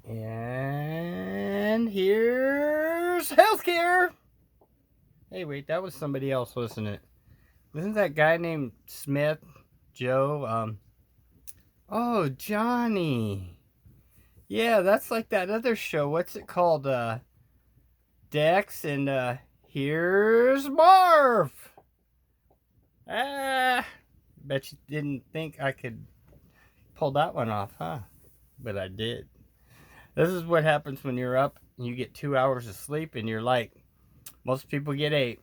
And here's healthcare. Hey, wait, that was somebody else, wasn't it? Wasn't that guy named Smith? Joe? Oh, Johnny. Yeah, that's like that other show. What's it called? Dex and here's Marv. Bet you didn't think I could pull that one off, huh? But I did. This is what happens when you're up and you get 2 hours of sleep and you're like, most people get 8.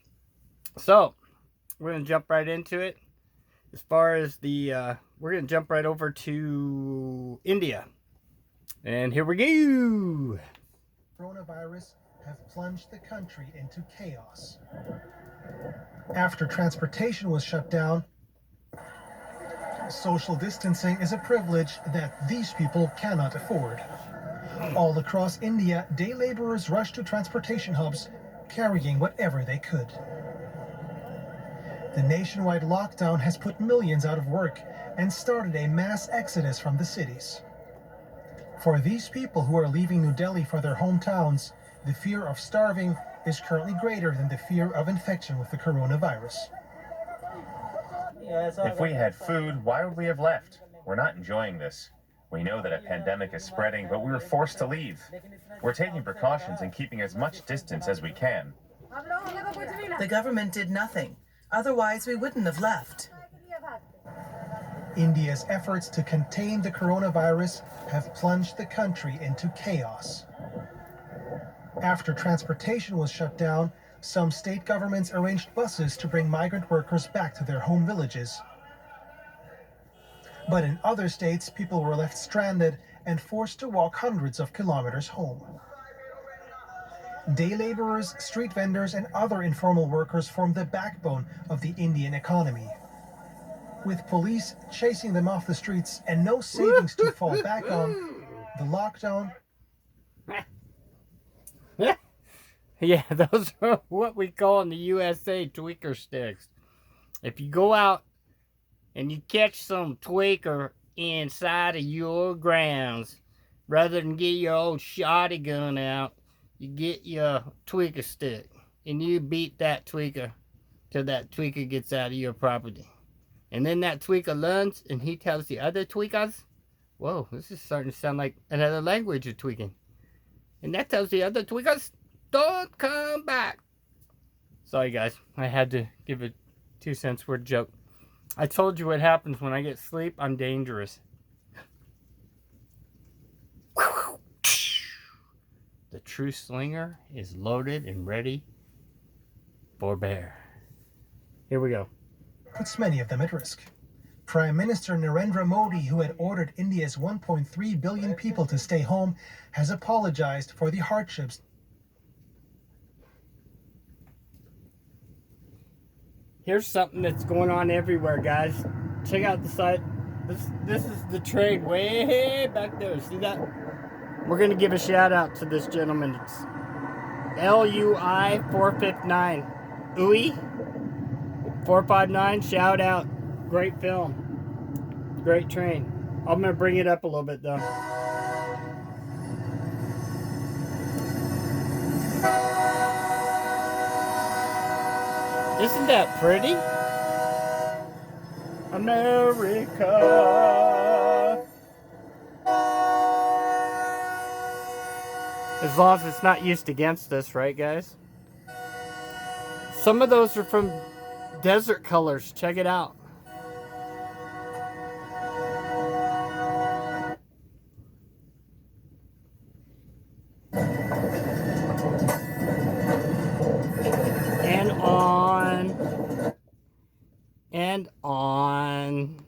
So, we're going to jump right into it. As far as we're going to jump right over to India. And here we go. Coronavirus have plunged the country into chaos. After transportation was shut down, social distancing is a privilege that these people cannot afford. All across India, day laborers rushed to transportation hubs, carrying whatever they could. The nationwide lockdown has put millions out of work and started a mass exodus from the cities. For these people who are leaving New Delhi for their hometowns, the fear of starving is currently greater than the fear of infection with the coronavirus. If we had food, why would we have left? We're not enjoying this. We know that a pandemic is spreading, but we were forced to leave. We're taking precautions and keeping as much distance as we can. The government did nothing. Otherwise, we wouldn't have left. India's efforts to contain the coronavirus have plunged the country into chaos. After transportation was shut down, some state governments arranged buses to bring migrant workers back to their home villages. But in other states, people were left stranded and forced to walk hundreds of kilometers home. Day laborers, street vendors, and other informal workers form the backbone of the Indian economy. With police chasing them off the streets and no savings to fall back on, the lockdown... Yeah, those are what we call in the USA tweaker sticks. If you go out and you catch some tweaker inside of your grounds, rather than get your old shotty gun out, you get your tweaker stick and you beat that tweaker till that tweaker gets out of your property. And then that tweaker learns and he tells the other tweakers, whoa, this is starting to sound like another language of tweaking. And that tells the other tweakers, don't come back. Sorry guys, I had to give a 2 cents word joke. I told you what happens when I get sleep. I'm dangerous. The true slinger is loaded and ready for bear. Here we go. Puts many of them at risk. Prime Minister Narendra Modi, who had ordered India's 1.3 billion people to stay home, has apologized for the hardships. Here's something that's going on everywhere, guys. Check out the site. This is the train way back there. See that? We're going to give a shout out to this gentleman. It's LUI 459. UI 459. Shout out. Great film. Great train. I'm going to bring it up a little bit though. Isn't that pretty? America. As long as it's not used against us, right guys? Some of those are from Desert Colors. Check it out. And on.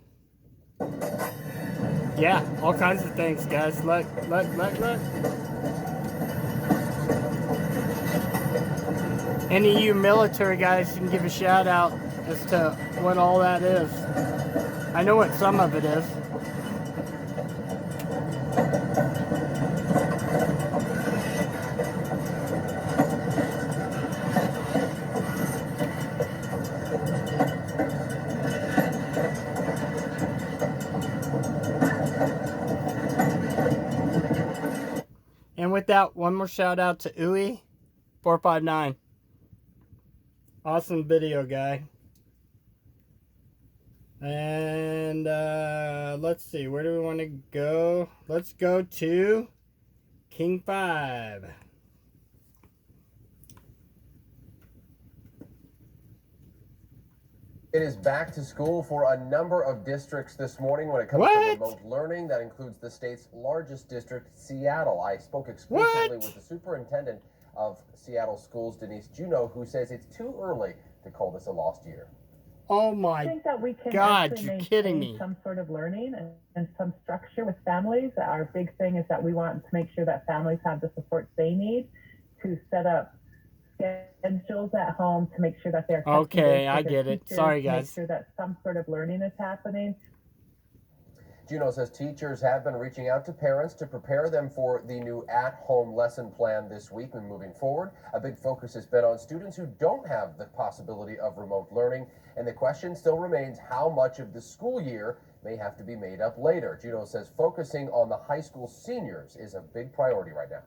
Yeah, all kinds of things, guys. Look. Any of you military guys can give a shout out as to what all that is. I know what some of it is. And with that, one more shout out to Uwe459. Awesome video, guy. And let's see, where do we want to go? Let's go to King 5. It is back to school for a number of districts this morning when it comes to remote learning. That includes the state's largest district, Seattle. I spoke exclusively with the superintendent of Seattle schools, Denise Juneau, who says it's too early to call this a lost year. Oh my I think that we can God, you're kidding me. Some sort of learning and some structure with families. Our big thing is that we want to make sure that families have the support they need to set up schedules at home to make sure that they're okay. I get it. Sorry, guys. Make sure that some sort of learning is happening. Juneau says teachers have been reaching out to parents to prepare them for the new at-home lesson plan this week and moving forward. A big focus has been on students who don't have the possibility of remote learning, and the question still remains how much of the school year may have to be made up later. Juneau says focusing on the high school seniors is a big priority right now.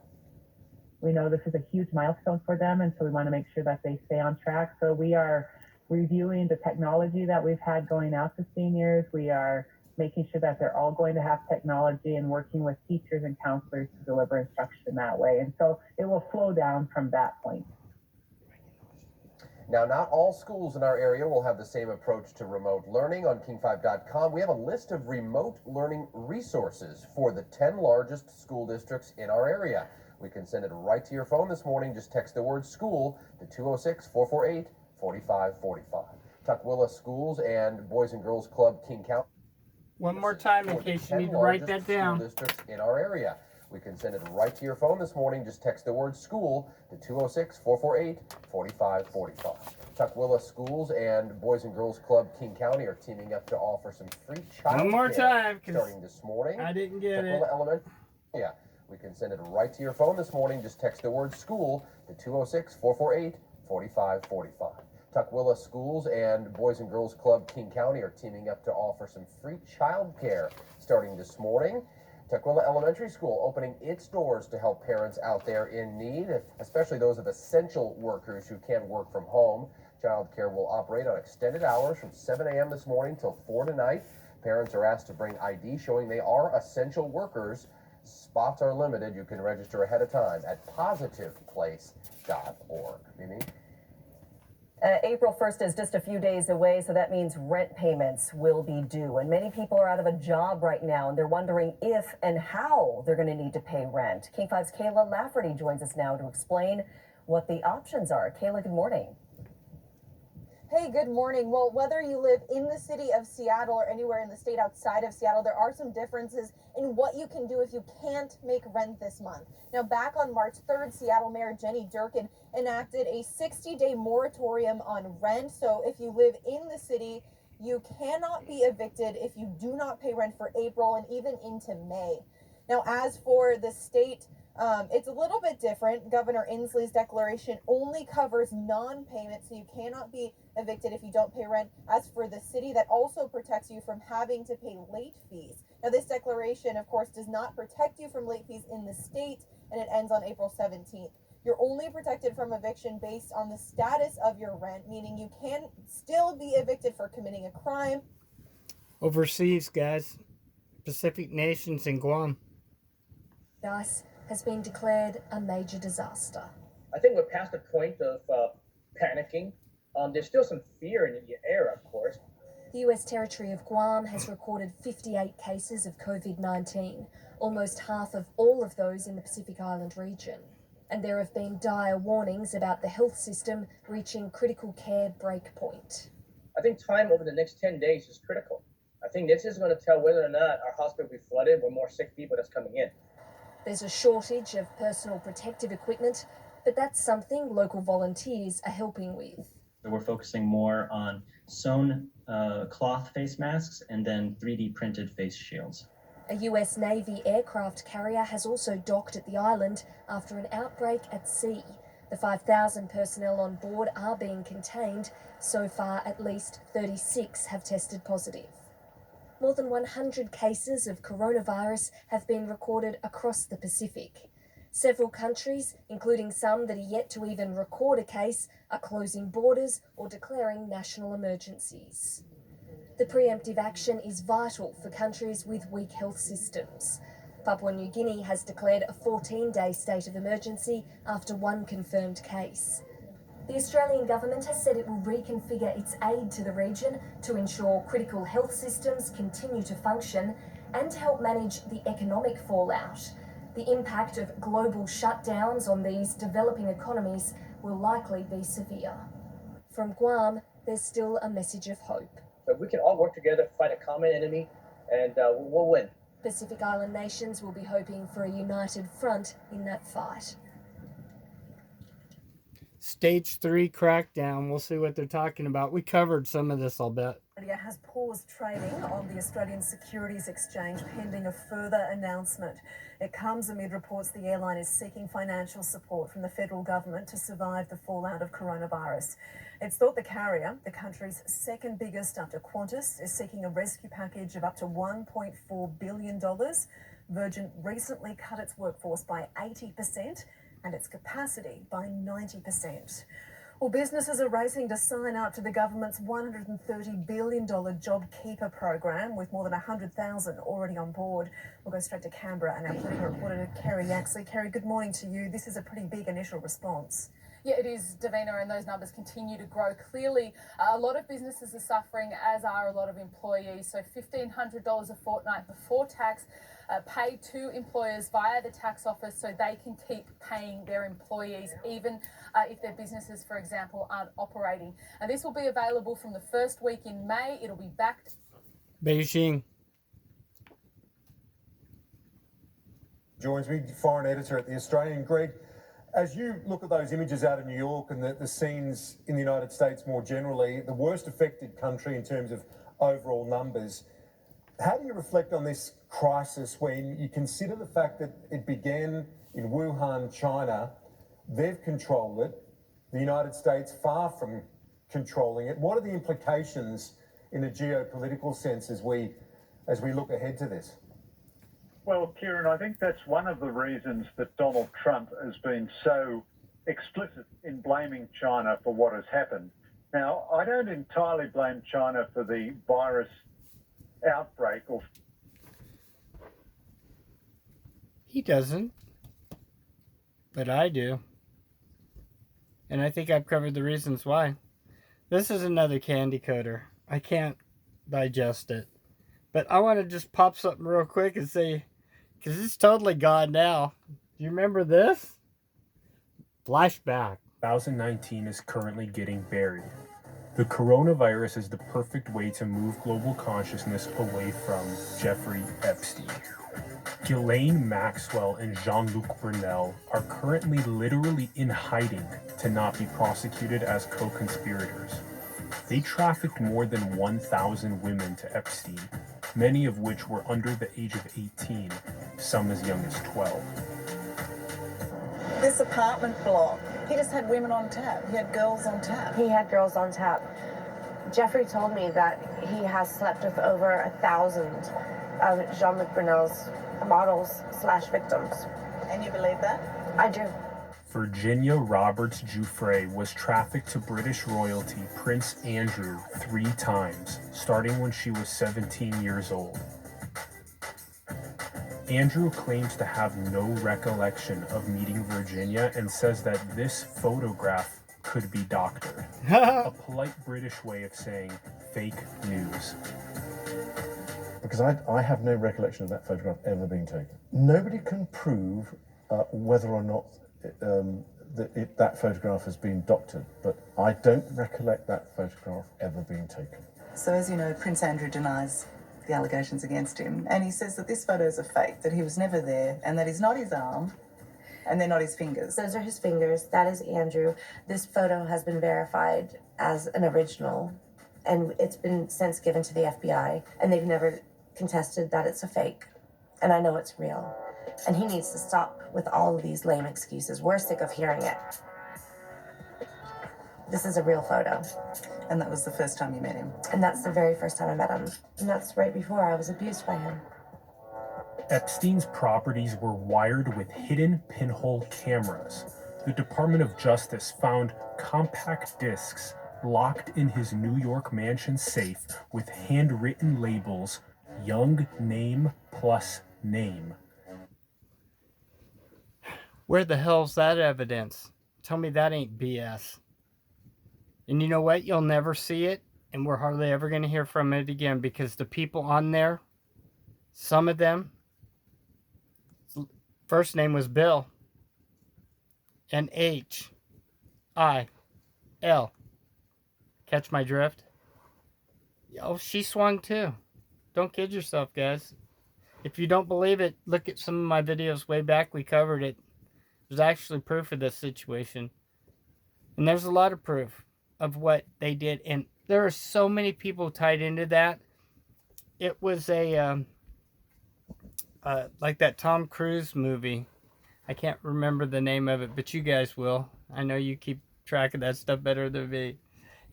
We know this is a huge milestone for them, and so we want to make sure that they stay on track. So we are reviewing the technology that we've had going out to seniors. We are making sure that they're all going to have technology and working with teachers and counselors to deliver instruction that way. And so it will flow down from that point. Now, not all schools in our area will have the same approach to remote learning. On king5.com, we have a list of remote learning resources for the 10 largest school districts in our area. We can send it right to your phone this morning. Just text the word school to 206-448-4545. Tukwila Schools and Boys and Girls Club King County. One more time in case you need to write that down. Districts in our area. We can send it right to your phone this morning. Just text the word school to 206-448-4545. Tukwila Schools and Boys and Girls Club King County are teaming up to offer some free child One more care time, starting this morning. I didn't get Tukwila it. Elementary. Yeah. We can send it right to your phone this morning. Just text the word school to 206-448-4545. Tukwila Schools and Boys and Girls Club King County are teaming up to offer some free child care starting this morning. Tukwila Elementary School opening its doors to help parents out there in need, especially those of essential workers who can't work from home. Child care will operate on extended hours from 7 a.m. this morning till 4 tonight. Parents are asked to bring ID showing they are essential workers. Spots are limited. You can register ahead of time at positiveplace.org. Mimi? April 1st is just a few days away, so that means rent payments will be due. And many people are out of a job right now, and they're wondering if and how they're going to need to pay rent. King 5's Kayla Lafferty joins us now to explain what the options are. Kayla, good morning. Hey, good morning. Well, whether you live in the city of Seattle or anywhere in the state outside of Seattle, there are some differences in what you can do if you can't make rent this month. Now, back on March 3rd, Seattle Mayor Jenny Durkan enacted a 60-day moratorium on rent. So if you live in the city, you cannot be evicted if you do not pay rent for April and even into May. Now, as for the state, it's a little bit different. Governor Inslee's declaration only covers non-payment, so you cannot be evicted if you don't pay rent. As for the city, that also protects you from having to pay late fees. Now, this declaration, of course, does not protect you from late fees in the state, and it ends on April 17th. You're only protected from eviction based on the status of your rent, meaning you can still be evicted for committing a crime. Overseas, guys. Pacific nations and Guam. Ice has been declared a major disaster. I think we're past the point of panicking. There's still some fear in the air, of course. The US territory of Guam has recorded 58 cases of COVID-19, almost half of all of those in the Pacific Island region. And there have been dire warnings about the health system reaching critical care breakpoint. I think time over the next 10 days is critical. I think this is going to tell whether or not our hospital will be flooded with more sick people that's coming in. There's a shortage of personal protective equipment, but that's something local volunteers are helping with. We're focusing more on sewn cloth face masks and then 3D printed face shields. A US Navy aircraft carrier has also docked at the island after an outbreak at sea. The 5,000 personnel on board are being contained. So far, at least 36 have tested positive. More than 100 cases of coronavirus have been recorded across the Pacific. Several countries, including some that are yet to even record a case, are closing borders or declaring national emergencies. The preemptive action is vital for countries with weak health systems. Papua New Guinea has declared a 14-day state of emergency after one confirmed case. The Australian government has said it will reconfigure its aid to the region to ensure critical health systems continue to function and to help manage the economic fallout. The impact of global shutdowns on these developing economies will likely be severe. From Guam, there's still a message of hope. But we can all work together, fight a common enemy, and we'll win. Pacific Island nations will be hoping for a united front in that fight. Stage 3 crackdown. We'll see what they're talking about. We covered some of this, I'll bet. Australia has paused trading on the Australian Securities Exchange pending a further announcement. It comes amid reports the airline is seeking financial support from the federal government to survive the fallout of coronavirus. It's thought the carrier, the country's second biggest after Qantas, is seeking a rescue package of up to $1.4 billion. Virgin recently cut its workforce by 80% and its capacity by 90%. Well, businesses are racing to sign up to the government's $130 billion JobKeeper program, with more than 100,000 already on board. We'll go straight to Canberra and our political reporter, Kerry Yaxley. Kerry, good morning to you. This is a pretty big initial response. Yeah, it is, Davina, and those numbers continue to grow. Clearly, a lot of businesses are suffering, as are a lot of employees. So $1,500 a fortnight before tax, paid to employers via the tax office so they can keep paying their employees, even if their businesses, for example, aren't operating. And this will be available from the first week in May. It'll be backed. Beijing. Joins me, foreign editor at The Australian. Greg, as you look at those images out of New York and the scenes in the United States more generally, the worst affected country in terms of overall numbers, how do you reflect on this crisis when you consider the fact that it began in Wuhan, China? They've controlled it. The United States far from controlling it. What are the implications in a geopolitical sense as we look ahead to this? Well, Kieran, I think that's one of the reasons that Donald Trump has been so explicit in blaming China for what has happened. Now, I don't entirely blame China for the virus outbreak. He doesn't, but I do. And I think I've covered the reasons why. This is another candy coater. I can't digest it. But I want to just pop something real quick and say, because it's totally gone now. Do you remember this? Flashback. 2019 is currently getting buried. The coronavirus is the perfect way to move global consciousness away from Jeffrey Epstein. Ghislaine Maxwell and Jean-Luc Brunel are currently literally in hiding to not be prosecuted as co-conspirators. They trafficked more than 1,000 women to Epstein, many of which were under the age of 18, some as young as 12. This apartment block, he just had women on tap. He had girls on tap. He had girls on tap. Jeffrey told me that he has slept with over 1,000 of Jean-Luc Brunel's models/victims. And you believe that? I do. Virginia Roberts Giuffre was trafficked to British royalty Prince Andrew 3 times, starting when she was 17 years old. Andrew claims to have no recollection of meeting Virginia and says that this photograph could be doctored. A polite British way of saying fake news. Because I have no recollection of that photograph ever being taken. Nobody can prove whether or not that photograph has been doctored, but I don't recollect that photograph ever being taken. So as you know, Prince Andrew denies the allegations against him, and he says that this photos are fake, that he was never there, and that he's not his arm, and they're not his fingers. Those are his fingers. That is Andrew. This photo has been verified as an original, and it's been since given to the FBI, and they've never contested that it's a fake. And I know it's real. And he needs to stop with all of these lame excuses. We're sick of hearing it. This is a real photo. And that was the first time you met him? And that's the very first time I met him. And that's right before I was abused by him. Epstein's properties were wired with hidden pinhole cameras. The Department of Justice found compact discs locked in his New York mansion safe with handwritten labels, Young name plus name. Where the hell's that evidence? Tell me that ain't BS. And you know what? You'll never see it, and we're hardly ever going to hear from it again, because the people on there, some of them, first name was Bill, and H-I-L. Catch my drift? Oh, she swung too. Don't kid yourself, guys. If you don't believe it, look at some of my videos way back. We covered it. There's actually proof of this situation. And there's a lot of proof of what they did. And there are so many people tied into that. It was a, like that Tom Cruise movie. I can't remember the name of it, but you guys will. I know you keep track of that stuff better than me.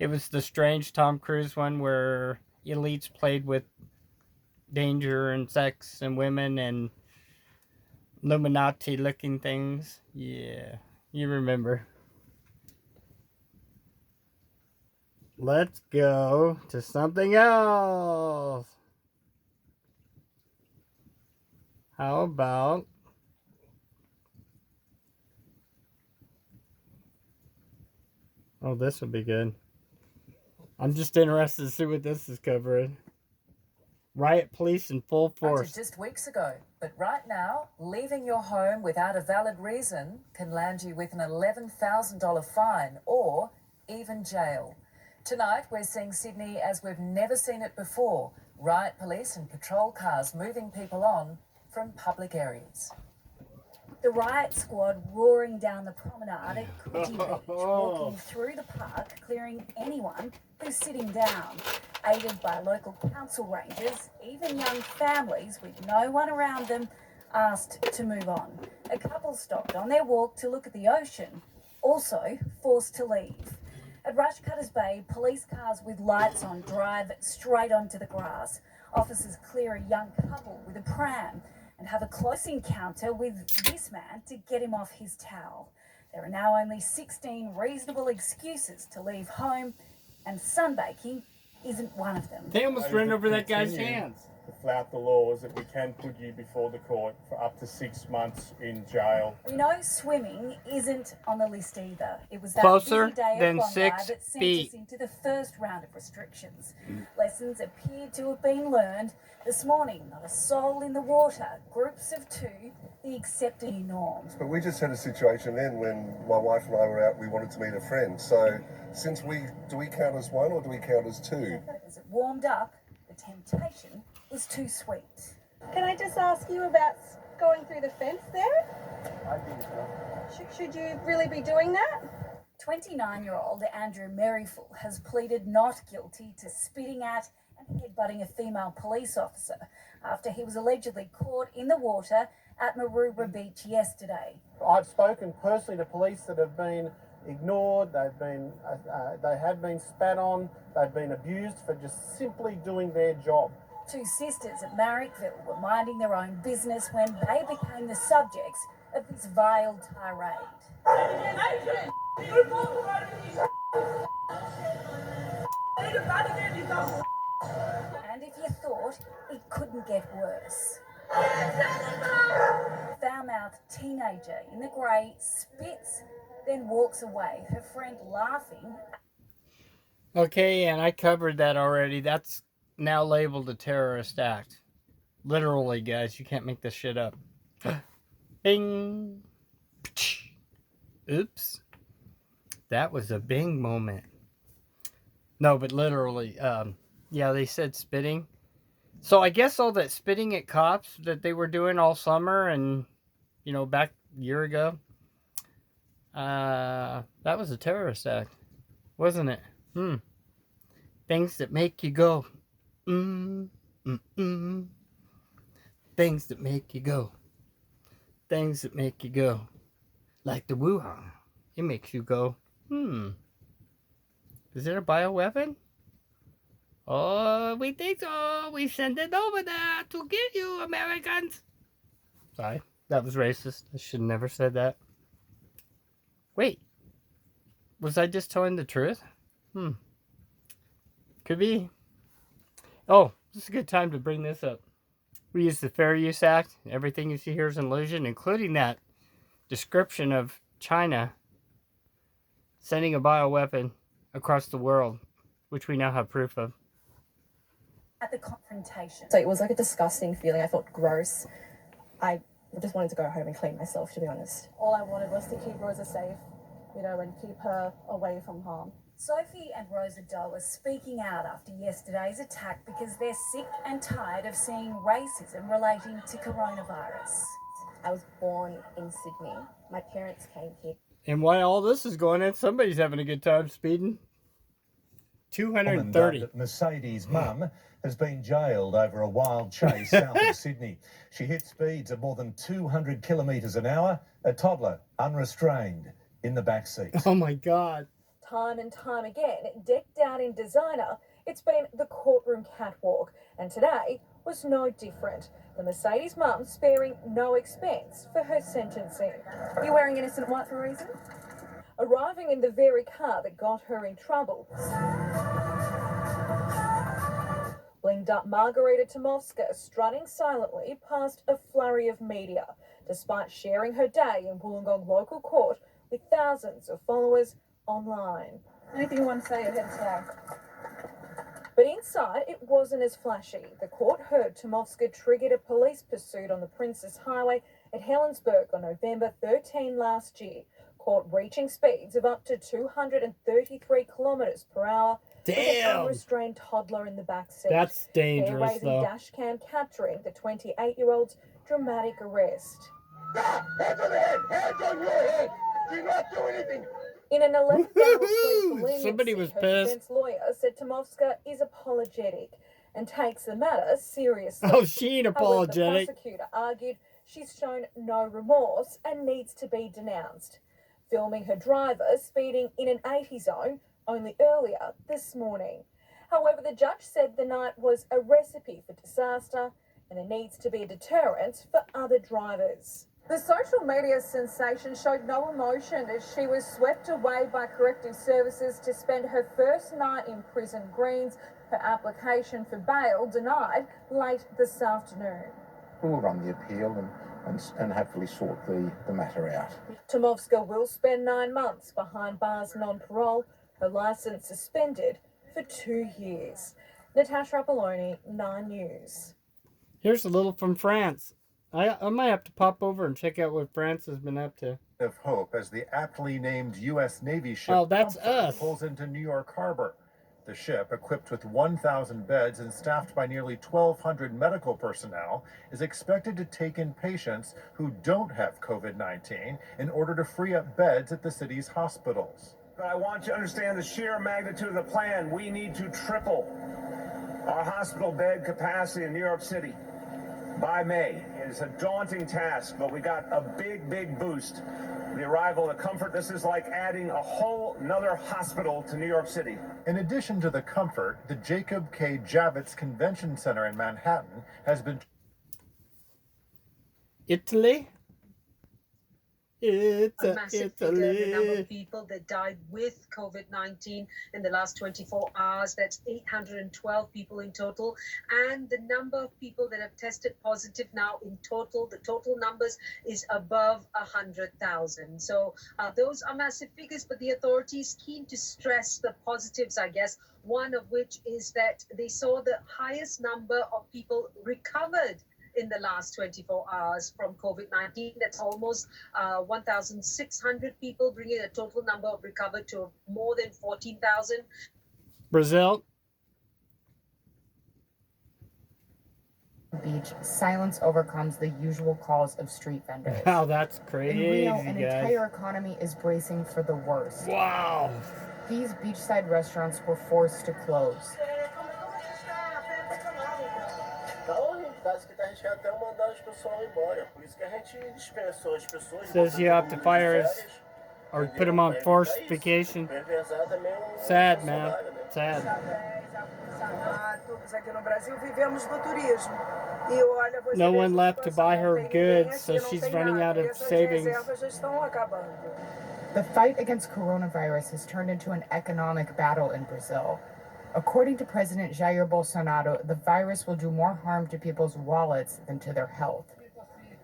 It was the strange Tom Cruise one where elites played with danger and sex and women and Illuminati looking things. Yeah, you remember. Let's go to something else. How about oh, this would be good. I'm just interested to see what this is covering. Riot police in full force. Just weeks ago, but right now, leaving your home without a valid reason can land you with an $11,000 fine or even jail. Tonight, we're seeing Sydney as we've never seen it before. Riot police and patrol cars moving people on from public areas. The riot squad roaring down the promenade at Coogee Beach, walking through the park, clearing anyone who's sitting down. Aided by local council rangers, even young families with no one around them asked to move on. A couple stopped on their walk to look at the ocean, also forced to leave. At Rushcutters Bay, police cars with lights on drive straight onto the grass. Officers clear a young couple with a pram and have a close encounter with this man to get him off his towel. There are now only 16 reasonable excuses to leave home, and sunbaking isn't one of them. They almost ran over that guy's hands. To flout the laws that we can put you before the court for up to 6 months in jail. We know swimming isn't on the list either. It was that Closer busy day than of Bondi 6 that sent feet. us into the first round of restrictions. Lessons appeared to have been learned. This morning, not a soul in the water. Groups of two, the accepted new norm. But we just had a situation then when my wife and I were out, we wanted to meet a friend. So since do we count as one or do we count as two? As it warmed up, the temptation was too sweet. Can I just ask you about going through the fence there? I think so. Should you really be doing that? 29-year-old Andrew Merrifield has pleaded not guilty to spitting at and headbutting a female police officer after he was allegedly caught in the water at Maroubra Beach yesterday. I've spoken personally to police that have been ignored, they have been spat on, they've been abused for just simply doing their job. Two sisters at Marrickville were minding their own business when they became the subjects of this vile tirade. And if you thought it couldn't get worse. Foul-mouthed teenager in the grey spits, then walks away, her friend laughing. Okay, and I covered that already. That's now labeled a terrorist act. Literally, guys, you can't make this shit up. Bing. Oops. That was a bing moment. No, but literally, yeah, they said spitting. So I guess all that spitting at cops that they were doing all summer and, you know, back a year ago, that was a terrorist act, wasn't it? Things that make you go, Things that make you go. Things that make you go. Like the Wuhan. It makes you go, Is it a bioweapon? Oh, we think so. We send it over there to get you, Americans. Sorry, that was racist. I should have never said that. Wait, was I just telling the truth? Could be. Oh, this is a good time to bring this up. We use the Fair Use Act. Everything you see here is an illusion, including that description of China sending a bioweapon across the world, which we now have proof of. At the confrontation. So it was like a disgusting feeling. I felt gross. I just wanted to go home and clean myself, to be honest. All I wanted was to keep Rosa safe, you know, and keep her away from harm. Sophie and Rosa Doe are speaking out after yesterday's attack because they're sick and tired of seeing racism relating to coronavirus. I was born in Sydney. My parents came here. And while all this is going on, somebody's having a good time speeding. 230. Mercedes' mum has been jailed over a wild chase south of Sydney. She hit speeds of more than 200 kilometres an hour. A toddler, unrestrained, in the back seat. Oh my God. Time and time again, decked out in designer, it's been the courtroom catwalk. And today was no different. The Mercedes mum sparing no expense for her sentencing. You're wearing innocent white for a reason? Arriving in the very car that got her in trouble. Blinged up Margarita Tomovska strutting silently past a flurry of media, despite sharing her day in Wollongong local court with thousands of followers online. Anything you want to say ahead today? But inside, it wasn't as flashy. The court heard Tomovska triggered a police pursuit on the Princess Highway at Helensburgh on November 13 last year. Court reaching speeds of up to 233 kilometres per hour. With an unrestrained toddler in the back seat. That's dangerous, Hair-raising though. dash cam capturing the 28-year-old's dramatic arrest. Hands on the head! Hands on your head! Do not do anything! In an 11-hour plea for leniency, Somebody was her pissed. defense lawyer said Tomovska is apologetic and takes the matter seriously. Oh, she ain't However, apologetic. the prosecutor argued she's shown no remorse and needs to be denounced. Filming her driver speeding in an 80 zone only earlier this morning. However, the judge said the night was a recipe for disaster and there needs to be a deterrent for other drivers. The social media sensation showed no emotion as she was swept away by corrective services to spend her first night in prison greens. Her application for bail denied late this afternoon. We'll run the appeal and hopefully sort the matter out. Tomovska will spend 9 months behind bars non-parole, her licence suspended for 2 years. Natasha Apoloni, 9 News. Here's a little from France. I might have to pop over and check out what France has been up to. Of hope as the aptly named U.S. Navy ship Oh, that's Comfort us. pulls into New York Harbor. The ship, equipped with 1,000 beds and staffed by nearly 1,200 medical personnel, is expected to take in patients who don't have COVID-19 in order to free up beds at the city's hospitals. But I want you to understand the sheer magnitude of the plan. We need to triple our hospital bed capacity in New York City by May. It is a daunting task, but we got a big boost. The arrival of the Comfort, this is like adding a whole nother hospital to New York City. In addition to the Comfort, the Jacob K. Javits Convention Center in Manhattan has been... Italy? A massive figure, the number Italy. of people that died with COVID-19 in the last 24 hours. That's 812 people in total. And the number of people that have tested positive now in total, the total numbers is above 100,000. So those are massive figures, but the authorities keen to stress the positives, I guess, one of which is that they saw the highest number of people recovered in the last 24 hours from COVID-19. That's almost 1,600 people, bringing the total number of recovered to more than 14,000. Brazil? Beach, silence overcomes the usual calls of street vendors. Wow, that's In crazy, Rio, an guys. entire economy is bracing for the worst. Wow. These beachside restaurants were forced to close. Says you have to fire us or put them on forced vacation. Sad, man. Sad. No one left to buy her goods, so she's running out of savings. The fight against coronavirus has turned into an economic battle in Brazil. According to President Jair Bolsonaro, the virus will do more harm to people's wallets than to their health.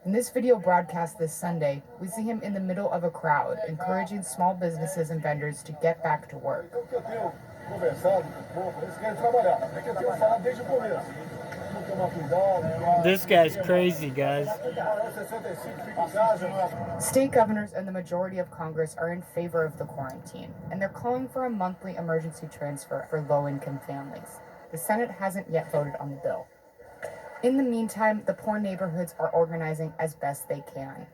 In this video broadcast this Sunday, we see him in the middle of a crowd, encouraging small businesses and vendors to get back to work. This guy's crazy, guys. State governors and the majority of Congress are in favor of the quarantine, and they're calling for a monthly emergency transfer for low-income families. The Senate hasn't yet voted on the bill. In the meantime, the poor neighborhoods are organizing as best they can.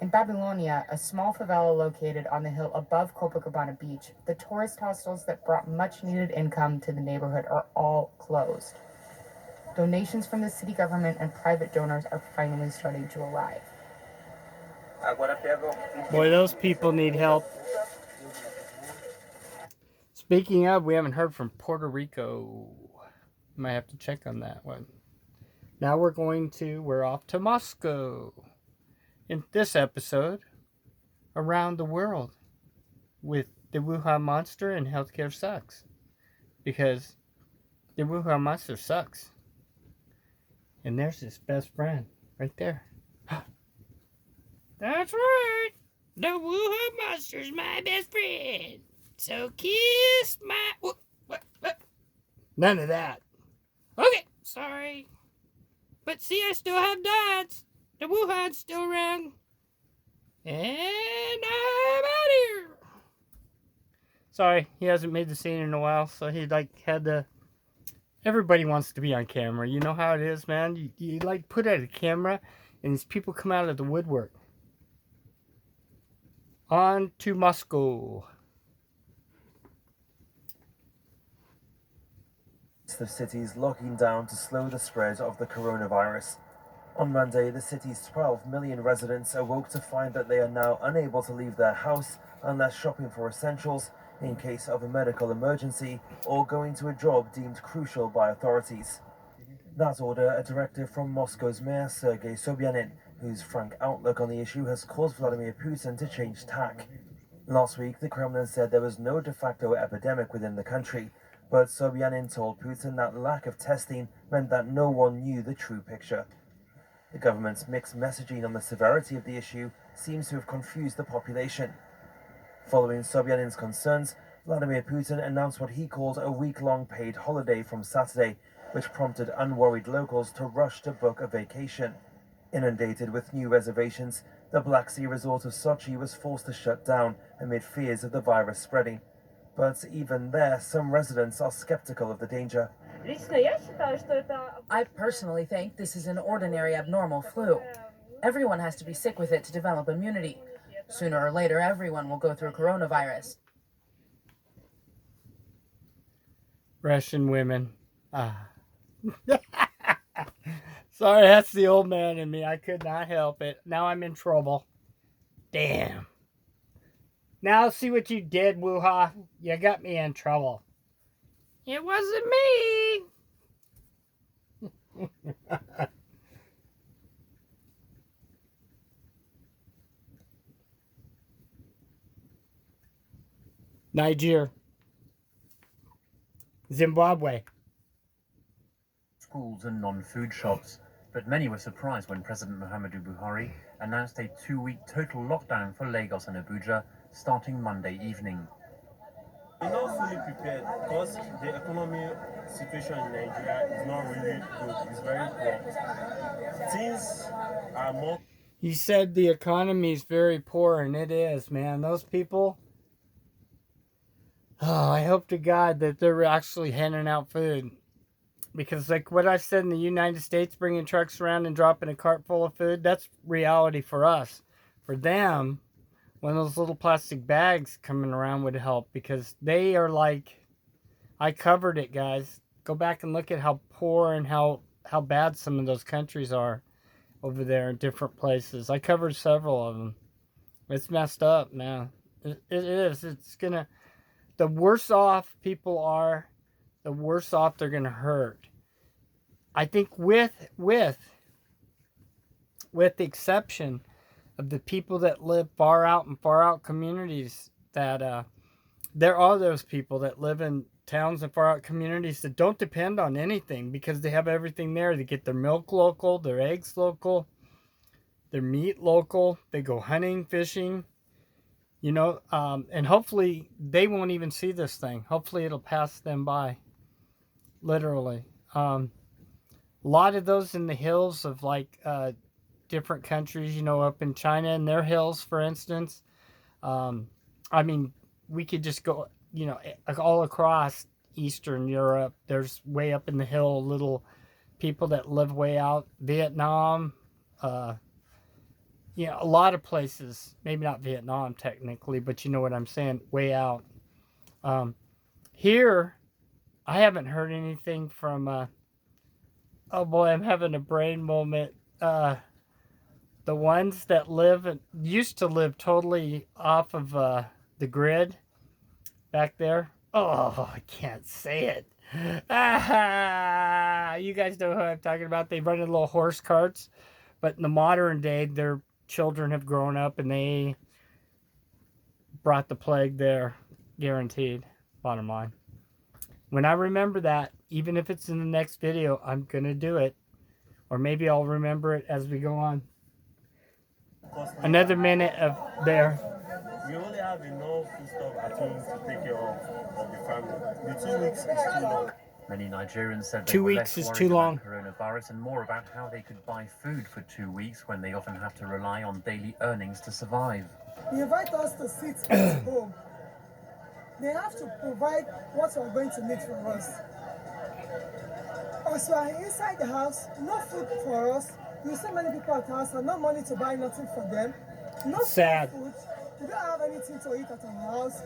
In Babylonia, a small favela located on the hill above Copacabana Beach, the tourist hostels that brought much-needed income to the neighborhood are all closed. Donations from the city government and private donors are finally starting to arrive. Boy, those people need help. Speaking of, we haven't heard from Puerto Rico. Might have to check on that one. Now we're off to Moscow. In this episode, around the world with the Wuhan monster and healthcare sucks. Because the Wuhan monster sucks. And there's his best friend right there. That's right. The Wuhan monster's my best friend. So kiss my... What? None of that. Okay, sorry. But see, I still have dots. The Wuhan's still around. And I'm out here. Sorry, he hasn't made the scene in a while, so he had to... Everybody wants to be on camera. You know how it is, man. You put out a camera, and these people come out of the woodwork. On to Moscow. The city's locking down to slow the spread of the coronavirus. On Monday, the city's 12 million residents awoke to find that they are now unable to leave their house unless shopping for essentials in case of a medical emergency or going to a job deemed crucial by authorities. That order, a directive from Moscow's mayor Sergei Sobyanin, whose frank outlook on the issue has caused Vladimir Putin to change tack. Last week, the Kremlin said there was no de facto epidemic within the country, but Sobyanin told Putin that lack of testing meant that no one knew the true picture. The government's mixed messaging on the severity of the issue seems to have confused the population. Following Sobyanin's concerns, Vladimir Putin announced what he called a week-long paid holiday from Saturday, which prompted unworried locals to rush to book a vacation. Inundated with new reservations, the Black Sea resort of Sochi was forced to shut down amid fears of the virus spreading. But even there, some residents are skeptical of the danger. I personally think this is an ordinary abnormal flu. Everyone has to be sick with it to develop immunity. Sooner or later, everyone will go through coronavirus. Russian women. Sorry, that's the old man in me. I could not help it. Now I'm in trouble. Damn. Now see what you did, Wuha. You got me in trouble. It wasn't me. Niger. Zimbabwe. Schools and non-food shops, but many were surprised when President Muhammadu Buhari announced a 2-week total lockdown for Lagos and Abuja starting Monday evening. We're not fully prepared because the economy situation in Nigeria is not really good. It's very poor. Things are more... He said the economy is very poor, and it is, man. Those people... Oh, I hope to God that they're actually handing out food. Because like what I said in the United States, bringing trucks around and dropping a cart full of food, that's reality for us. For them, one of those little plastic bags coming around would help. Because they are like... I covered it, guys. Go back and look at how poor and how bad some of those countries are over there in different places. I covered several of them. It's messed up, man. It is. It's gonna... The worse off people are, the worse off they're going to hurt. I think with the exception of the people that live far out communities, that there are those people that live in towns and far out communities that don't depend on anything because they have everything there. They get their milk local, their eggs local, their meat local. They go hunting, fishing, you know, and hopefully they won't even see this thing. Hopefully it'll pass them by, literally. A lot of those in the hills of like different countries, you know, up in China and their hills, for instance. I mean, we could just go, you know, all across Eastern Europe. There's way up in the hill little people that live way out. Vietnam, you know, a lot of places. Maybe not Vietnam technically, but you know what I'm saying, way out. Here, I haven't heard anything from, oh boy, I'm having a brain moment. The ones that used to live totally off of the grid back there. Oh, I can't say it. You guys know who I'm talking about. They run in little horse carts. But in the modern day, their children have grown up and they brought the plague there. Guaranteed. Bottom line. When I remember that, even if it's in the next video, I'm going to do it. Or maybe I'll remember it as we go on. Another minute of there. We only have enough stuff at home to take care of the family. The 2 weeks is too long. Many Nigerians said they 2 were weeks less is worried too long. about coronavirus and more about how they could buy food for 2 weeks when they often have to rely on daily earnings to survive. They invite us to sit at home. They have to provide what we're going to need for us. As we are inside the house, no food for us. You see many people at the house and no money to buy nothing for them. No Sad. food. We don't have anything to eat at our house.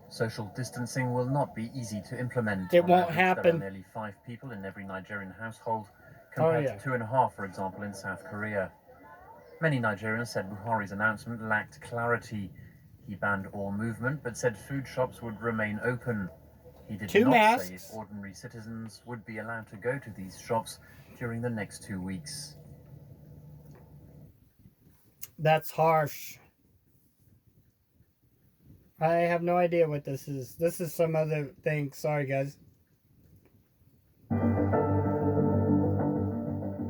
Social distancing will not be easy to implement. It On won't average, There happen. are nearly 5 people in every Nigerian household, compared yeah. to 2.5, for example, in South Korea. Many Nigerians said Buhari's announcement lacked clarity. He banned all movement, but said food shops would remain open. He did 2 not masks. say if ordinary citizens would be allowed to go to these shops during the next 2 weeks. That's harsh. I have no idea what this is. This is some other thing. Sorry, guys.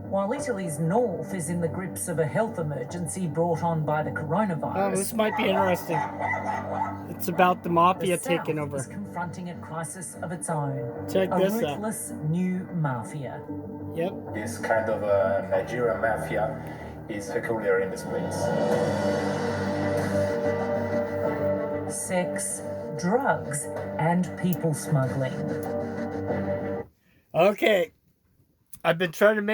While Italy's north is in the grips of a health emergency brought on by the coronavirus. Oh, this might be interesting. It's about the mafia the south taking over. is confronting a crisis of its own. Check this out. A ruthless new mafia. Yep. This kind of Nigerian mafia is peculiar in this place. Sex, drugs, and people smuggling. Okay. I've been trying to make